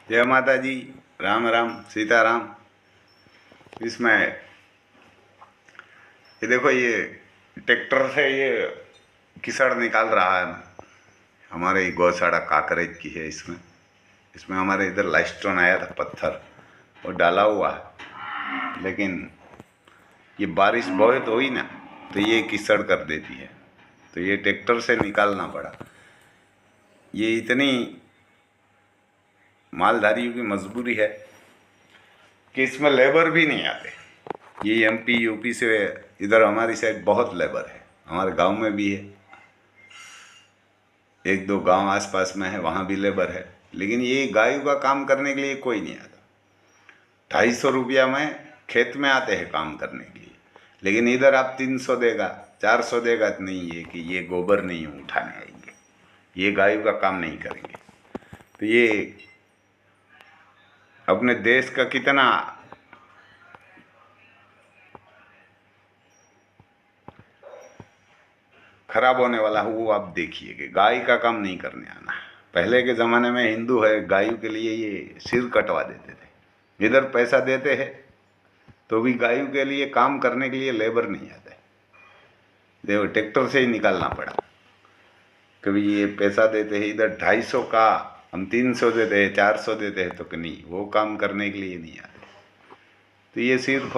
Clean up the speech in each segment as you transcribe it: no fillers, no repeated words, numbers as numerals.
जय माता जी। राम राम सीताराम। इसमें ये देखो, ये ट्रैक्टर से ये कीचड़ निकाल रहा है ना। हमारे ये गौशाला काकरेज की है। इसमें इसमें हमारे इधर लाइस्टोन आया था, पत्थर वो डाला हुआ है, लेकिन ये बारिश बहुत हुई ना तो ये कीचड़ कर देती है, तो ये ट्रैक्टर से निकालना पड़ा। ये इतनी मालधारियों की मजबूरी है कि इसमें लेबर भी नहीं आते। ये एमपी यूपी से इधर हमारी साइड बहुत लेबर है, हमारे गांव में भी है, एक दो गांव आसपास में है, वहाँ भी लेबर है। लेकिन ये गायों का काम करने के लिए कोई नहीं आता। 250 रुपया में खेत में आते हैं काम करने के लिए, लेकिन इधर आप 300 देगा, 400 देगा तो नहीं है कि ये गोबर नहीं उठाने आएंगे, ये गायों का काम नहीं करेंगे। तो ये अपने देश का कितना खराब होने वाला है वो आप देखिए कि गाय का काम नहीं करने आना। पहले के ज़माने में हिंदू है, गायों के लिए ये सिर कटवा देते थे। इधर पैसा देते हैं तो भी गायों के लिए काम करने के लिए लेबर नहीं आते, देखो ट्रैक्टर से ही निकालना पड़ा। कभी ये पैसा देते हैं इधर 250 का, हम 300 देते हैं, 400 देते हैं, तो कि नहीं, वो काम करने के लिए नहीं आते। तो ये सिर्फ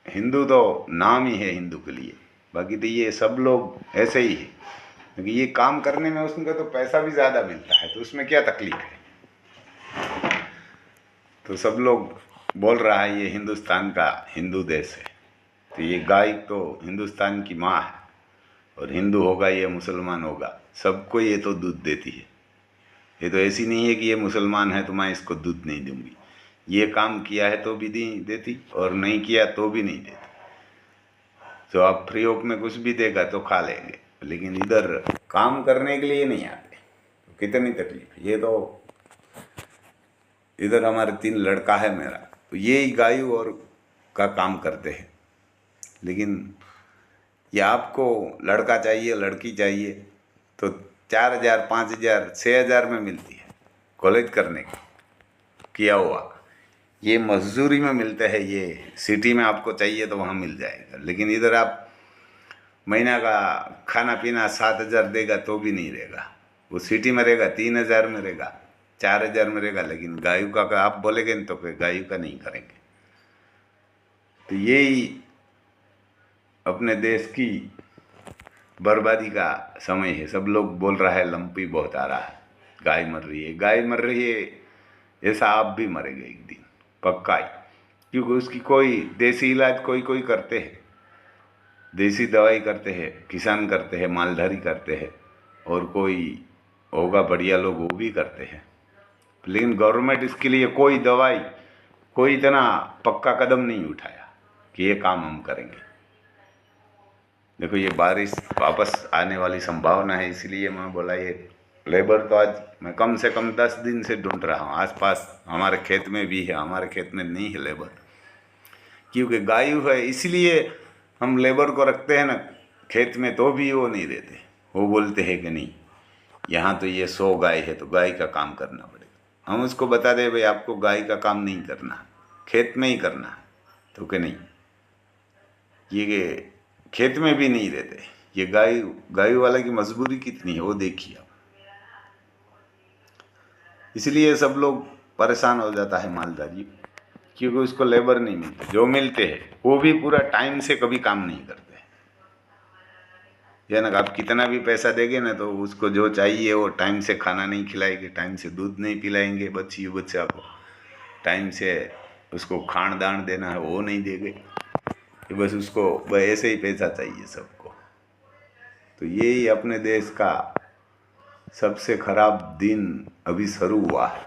हिंदू तो नाम ही है हिंदू के लिए, बाकी तो ये सब लोग ऐसे ही है, क्योंकि ये काम करने में उसमें तो पैसा भी ज़्यादा मिलता है, तो उसमें क्या तकलीफ है। तो सब लोग बोल रहा है ये हिंदुस्तान का हिंदू देश है, तो ये गाय तो हिंदुस्तान की माँ है, और हिंदू होगा ये मुसलमान होगा, सबको ये तो दूध देती है। ये तो ऐसी नहीं है कि ये मुसलमान है तो मैं इसको दूध नहीं दूंगी, ये काम किया है तो भी नहीं देती, और नहीं किया तो भी नहीं देती। तो आप फ्री ऑफ में कुछ भी देगा तो खा लेंगे, लेकिन इधर काम करने के लिए नहीं आते, तो कितनी तकलीफ। ये तो इधर हमारे 3 लड़का है मेरा, तो ये ही गायों और का काम करते हैं। लेकिन ये आपको लड़का चाहिए लड़की चाहिए तो 4,000 5,000 6,000 में मिलती है कॉलेज करने की किया हुआ। ये मजदूरी में मिलते हैं, ये सिटी में आपको चाहिए तो वहाँ मिल जाएगा, लेकिन इधर आप महीना का खाना पीना 7,000 देगा तो भी नहीं रहेगा। वो सिटी में रहेगा 3,000 में रहेगा, 4,000 में रहेगा, लेकिन गायों का आप बोलेंगे तो गायों का नहीं करेंगे। तो यही अपने देश की बर्बादी का समय है। सब लोग बोल रहा है लंपी बहुत आ रहा है, गाय मर रही है, गाय मर रही है, ऐसा आप भी मरेंगे एक दिन पक्का ही, क्योंकि उसकी कोई देसी इलाज कोई कोई करते हैं, देसी दवाई करते हैं, किसान करते हैं, मालधारी करते हैं, और कोई होगा बढ़िया लोग वो भी करते हैं। लेकिन गवर्नमेंट इसके लिए कोई दवाई, कोई इतना पक्का कदम नहीं उठाया कि ये काम हम करेंगे। देखो ये बारिश वापस आने वाली संभावना है, इसलिए मैं बोला ये लेबर तो आज मैं कम से कम 10 दिन से ढूंढ रहा हूँ। आसपास हमारे खेत में भी है, हमारे खेत में नहीं है लेबर, क्योंकि गाय है इसलिए हम लेबर को रखते हैं ना खेत में, तो भी वो नहीं देते। वो बोलते हैं कि नहीं, यहाँ तो ये 100 गाय है तो गाय का काम करना पड़ेगा। हम उसको बता दें भाई आपको गाय का काम नहीं करना, खेत में ही करना है, तो कि नहीं, ये खेत में भी नहीं रहते। ये गाय वाला की मजबूरी कितनी है वो देखिए आप। इसलिए सब लोग परेशान हो जाता है मालधारी, क्योंकि उसको लेबर नहीं मिलते, जो मिलते हैं वो भी पूरा टाइम से कभी काम नहीं करते। यानी आप कितना भी पैसा देंगे ना तो उसको जो चाहिए वो टाइम से खाना नहीं खिलाएंगे, टाइम से दूध नहीं पिलाएंगे, बच्चा को टाइम से उसको खान दान देना है वो नहीं देंगे, कि बस उसको ऐसे ही पैसा चाहिए सबको। तो यही अपने देश का सबसे खराब दिन अभी शुरू हुआ है।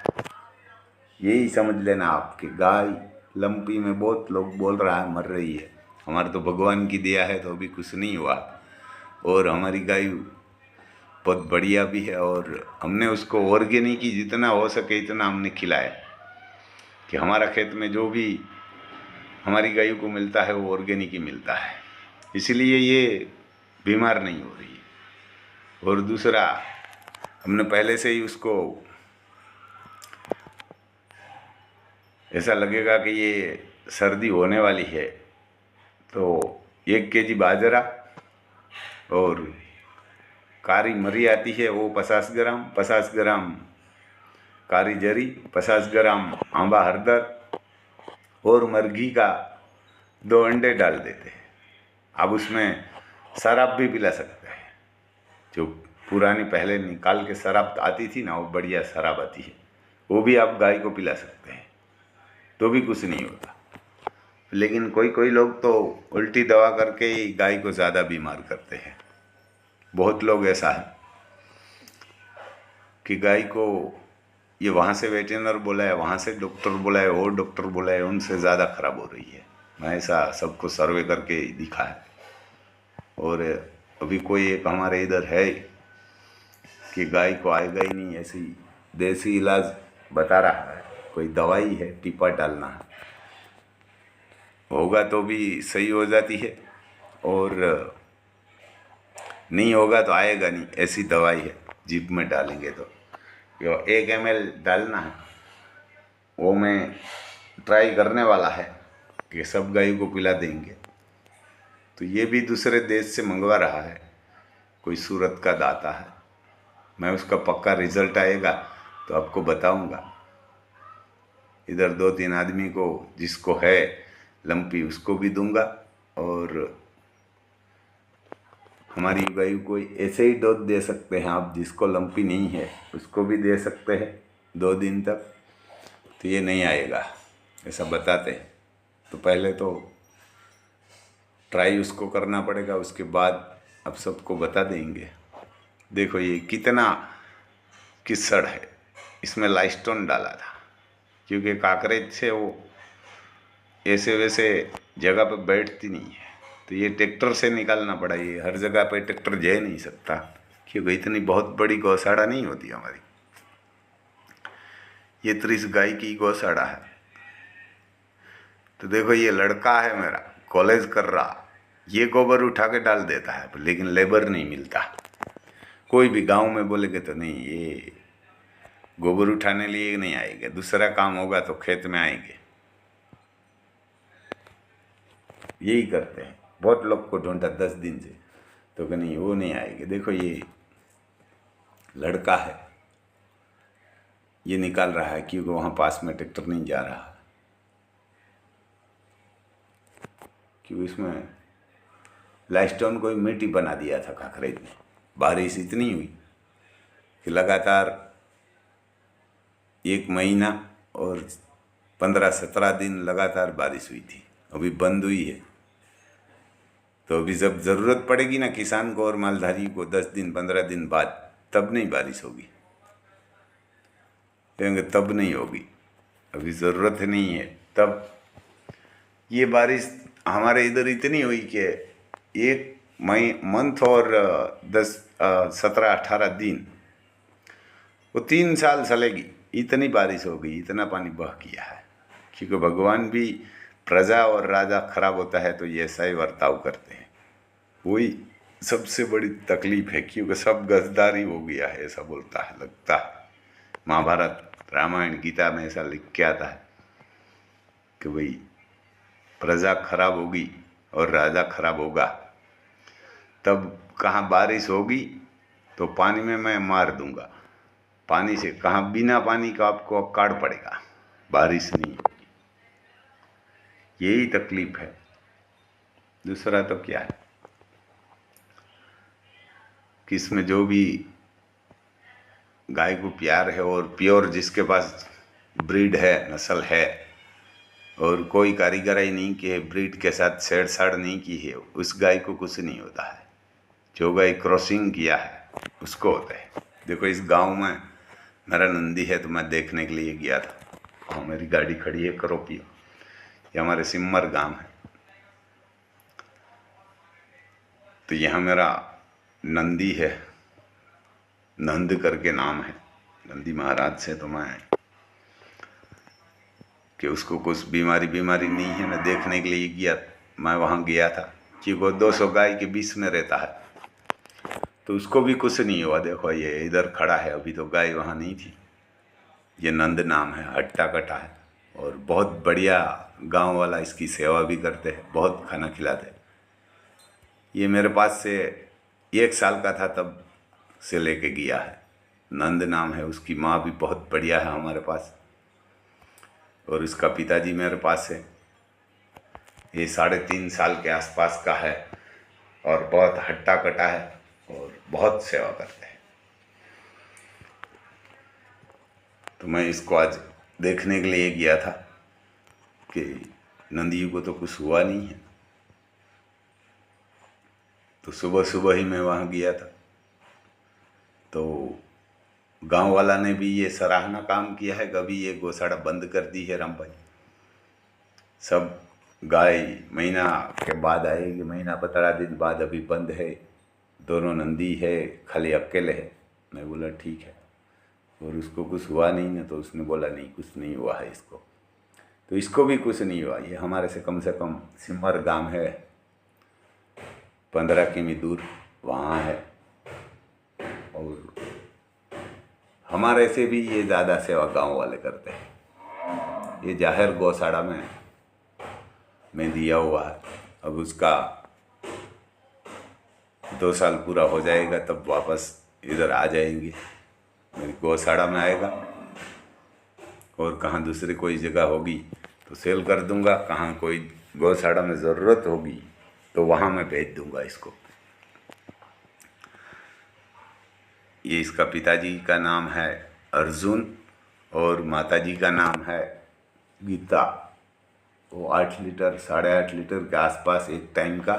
यही समझ लेना आप कि गाय लंपी में बहुत लोग बोल रहा है मर रही है, हमारे तो भगवान की दया है तो अभी कुछ नहीं हुआ, और हमारी गाय बहुत बढ़िया भी है, और हमने उसको ऑर्गेनिक ही जितना हो सके इतना हमने खिलाया, कि हमारा खेत में जो भी हमारी गायों को मिलता है वो ऑर्गेनिक ही मिलता है, इसलिए ये बीमार नहीं हो रही है। और दूसरा हमने पहले से ही उसको ऐसा लगेगा कि ये सर्दी होने वाली है, तो 1 केजी बाजरा और कारी मरी आती है वो 50 ग्राम, 50 ग्राम कारी जरी, 50 ग्राम आंबा हरदर और मर्घी का 2 अंडे डाल देते हैं। आप उसमें शराब भी पिला सकते हैं, जो पुरानी पहले निकाल के शराब आती थी ना, वो बढ़िया शराब आती है, वो भी आप गाय को पिला सकते हैं, तो भी कुछ नहीं होता। लेकिन कोई कोई लोग तो उल्टी दवा करके ही गाय को ज़्यादा बीमार करते हैं। बहुत लोग ऐसा है कि गाय को ये वहाँ से वेटेरिनर बोला है, वहाँ से डॉक्टर बोला है, और डॉक्टर बोला है, उनसे ज़्यादा खराब हो रही है। मैं ऐसा सबको सर्वे करके दिखा है। और अभी कोई एक हमारे इधर है कि गाय को आएगा ही नहीं, ऐसी देसी इलाज बता रहा है, कोई दवाई है, टीपा डालना है, होगा तो भी सही हो जाती है, और नहीं होगा तो आएगा नहीं, ऐसी दवाई है। जीभ में डालेंगे तो 1 ml डालना है, वो मैं ट्राई करने वाला है कि सब गायों को पिला देंगे। तो ये भी दूसरे देश से मंगवा रहा है, कोई सूरत का दाता है। मैं उसका पक्का रिजल्ट आएगा तो आपको बताऊंगा। इधर 2-3 आदमी को जिसको है लंपी उसको भी दूंगा, और हमारी गायों को ऐसे ही डोज दे सकते हैं आप, जिसको लंपी नहीं है उसको भी दे सकते हैं 2 दिन तक, तो ये नहीं आएगा, ऐसा बताते हैं। तो पहले तो ट्राई उसको करना पड़ेगा, उसके बाद अब सबको बता देंगे। देखो ये कितना किस्सड़ है, इसमें लाइस्टोन डाला था, क्योंकि काकरेज से वो ऐसे वैसे जगह पे बैठती नहीं है, तो ये ट्रैक्टर से निकालना पड़ा। ये हर जगह पे ट्रैक्टर जा नहीं सकता, क्योंकि इतनी बहुत बड़ी गौशाला नहीं होती हमारी। ये 30 गाय की गौशाला है। तो देखो ये लड़का है मेरा, कॉलेज कर रहा, ये गोबर उठा के डाल देता है, लेकिन लेबर नहीं मिलता। कोई भी गांव में बोलेगे तो नहीं, ये गोबर उठाने लिए नहीं आएंगे, दूसरा काम होगा तो खेत में आएंगे। यही करते हैं। बहुत लोग को ढूंढा 10 दिन से, तो कि नहीं वो नहीं आएंगे। देखो ये लड़का है, ये निकाल रहा है, क्योंकि वहाँ पास में ट्रैक्टर नहीं जा रहा, क्योंकि इसमें लाइस्टोन को मिट्टी बना दिया था काकरेज ने। बारिश इतनी हुई कि लगातार 1 महीना और 15-17 दिन लगातार बारिश हुई थी, अभी बंद हुई है। तो अभी जब ज़रूरत पड़ेगी ना किसान को और मालधारी को 10 दिन 15 दिन बाद, तब नहीं बारिश होगी, कहेंगे तब नहीं होगी, अभी ज़रूरत नहीं है तब। ये बारिश हमारे इधर इतनी हुई कि 1 मंथ और 17-18 दिन, वो 3 साल चलेगी, इतनी बारिश हो गई, इतना पानी बह गया है। क्योंकि भगवान भी प्रजा और राजा खराब होता है तो ये ऐसा ही बर्ताव करते हैं। वही सबसे बड़ी तकलीफ है, क्योंकि सब गद्दारी हो गया है, ऐसा बोलता है, लगता है। महाभारत, रामायण, गीता में ऐसा लिख के आता है कि भाई प्रजा खराब होगी और राजा खराब होगा, तब कहाँ बारिश होगी तो पानी में मैं मार दूंगा, पानी से कहाँ बिना पानी का आपको अकाड़ पड़ेगा, बारिश नहीं होगी। यही तकलीफ है, दूसरा तो क्या है कि इसमें जो भी गाय को प्यार है और प्योर जिसके पास ब्रीड है, नस्ल है, और कोई कारीगराई नहीं की है, ब्रीड के साथ छेड़छाड़ नहीं की है, उस गाय को कुछ नहीं होता है। जो गाय क्रॉसिंग किया है उसको होता है। देखो इस गांव में मेरा नंदी है, तो मैं देखने के लिए गया था, और मेरी गाड़ी खड़ी है करोपियो, ये हमारे सिम्मर गांव है। तो यहाँ मेरा नंदी है, नंद करके नाम है, नंदी महाराज से। तो मैं कि उसको कुछ बीमारी नहीं है ना, देखने के लिए गया, मैं वहाँ गया था, कि वो 200 गाय के बीच में रहता है। तो उसको भी कुछ नहीं हुआ। देखो ये इधर खड़ा है, अभी तो गाय वहाँ नहीं थी। ये नंद नाम है, हट्टा कट्टा है और बहुत बढ़िया। गांव वाला इसकी सेवा भी करते हैं, बहुत खाना खिलाते हैं। ये मेरे पास से 1 साल का था तब से लेके गया है। नंद नाम है, उसकी माँ भी बहुत बढ़िया है हमारे पास, और उसका पिताजी मेरे पास है। ये 3.5 साल के आसपास का है और बहुत हट्टा कट्टा है और बहुत सेवा करते हैं। तो मैं इसको आज देखने के लिए गया था कि नंदी को तो कुछ हुआ नहीं है। तो सुबह सुबह ही मैं वहाँ गया था। तो गांव वाला ने भी ये सराहना काम किया है, कभी ये गौशाला बंद कर दी है राम भाई। सब गाय महीना के बाद आएगी, महीना 15 दिन बाद, अभी बंद है। दोनों नंदी है, खाली अकेले है। मैं बोला ठीक है, और उसको कुछ हुआ नहीं ना? तो उसने बोला नहीं, कुछ नहीं हुआ है इसको। तो इसको भी कुछ नहीं हुआ। ये हमारे से कम सिमर गांव है, 15 किमी दूर वहाँ है। और हमारे से भी ये ज़्यादा सेवा गांव वाले करते हैं। ये जाहिर गौशाला में दिया हुआ है। अब उसका 2 साल पूरा हो जाएगा तब वापस इधर आ जाएंगे, मेरी गौशाला में आएगा। और कहाँ दूसरी कोई जगह होगी तो सेल कर दूंगा, कहाँ कोई गौशाला में ज़रूरत होगी तो वहाँ मैं भेज दूंगा इसको। ये इसका पिताजी का नाम है अर्जुन और माताजी का नाम है गीता। वो 8 लीटर 8.5 लीटर के आसपास एक टाइम का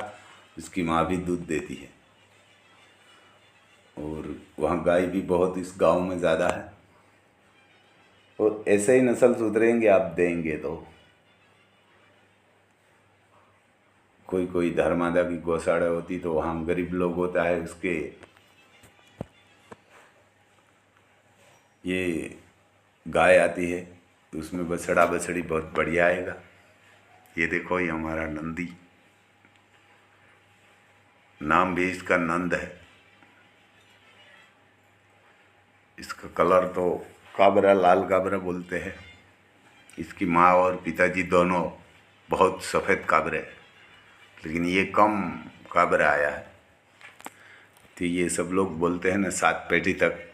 उसकी माँ भी दूध देती है। और वहाँ गाय भी बहुत इस गांव में ज़्यादा है। और ऐसे ही नस्ल सुधरेंगे आप देंगे तो। कोई धर्मादा की गौशाला होती तो वहाँ गरीब लोग होता है, उसके ये गाय आती है तो उसमें बछड़ा बछड़ी बहुत बढ़िया आएगा। ये देखो, ये हमारा नंदी, नाम भी इसका नंद है। इसका कलर तो काबरा, लाल काबरा बोलते हैं। इसकी माँ और पिताजी दोनों बहुत सफ़ेद काबरे हैं, लेकिन ये कम काबरा आया है। तो ये सब लोग बोलते हैं ना, 7 पेटी तक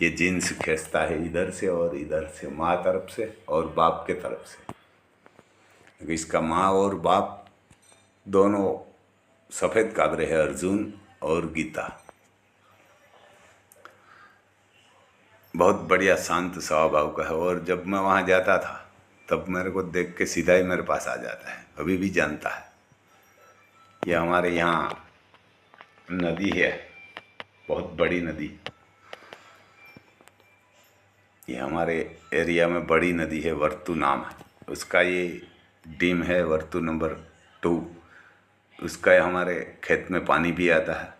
ये जीन्स खींचता है, इधर से और इधर से, माँ तरफ से और बाप के तरफ से। इसका माँ और बाप दोनों सफ़ेद काबरे हैं, अर्जुन और गीता। बहुत बढ़िया शांत स्वभाव का है। और जब मैं वहाँ जाता था तब मेरे को देख के सीधा ही मेरे पास आ जाता है, अभी भी जानता है। ये हमारे यहाँ नदी है, बहुत बड़ी नदी। ये हमारे एरिया में बड़ी नदी है, वर्तु नाम है उसका। ये डीम है वर्तु नंबर 2। उसका हमारे खेत में पानी भी आता है।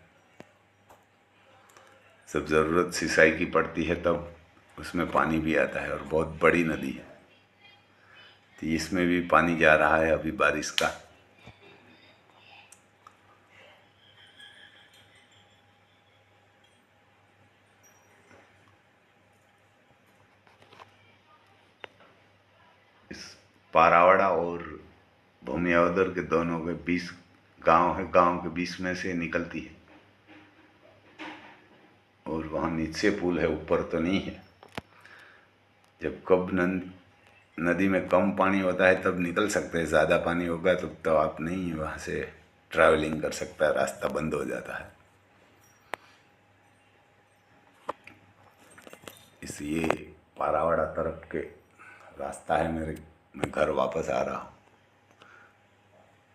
सब ज़रूरत सिंचाई की पड़ती है तब उसमें पानी भी आता है, और बहुत बड़ी नदी है। तो इसमें भी पानी जा रहा है अभी बारिश का। इस पारावाड़ा और भूमियावदर के दोनों के 20 गांव है, गांव के 20 में से निकलती है। और वहाँ नीचे पुल है, ऊपर तो नहीं है। जब कब नदी में कम पानी होता है तब निकल सकते हैं, ज़्यादा पानी होगा तो आप नहीं वहाँ से ट्रैवलिंग कर सकता है, रास्ता बंद हो जाता है। इसलिए पारावाड़ा तरफ के रास्ता है मैं घर वापस आ रहा हूँ।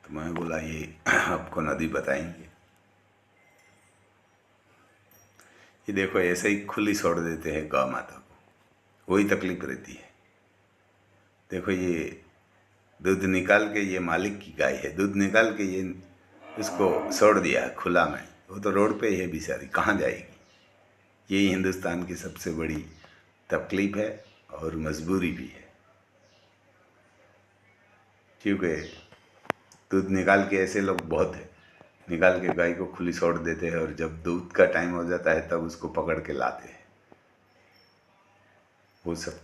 तो मैं बोला ये आपको नदी बताएंगे। ये देखो, ऐसे ही खुली छोड़ देते हैं गौ माता को, वही तकलीफ रहती है। देखो, ये दूध निकाल के, ये मालिक की गाय है, दूध निकाल के ये उसको छोड़ दिया है खुला में। वो तो रोड पे है बेचारी, कहाँ जाएगी? यही हिंदुस्तान की सबसे बड़ी तकलीफ है और मजबूरी भी है। क्योंकि दूध निकाल के ऐसे लोग बहुत हैं निकाल के गाय को खुली छोड़ देते हैं और जब दूध का टाइम हो जाता है तब उसको पकड़ के लाते हैं। वो सब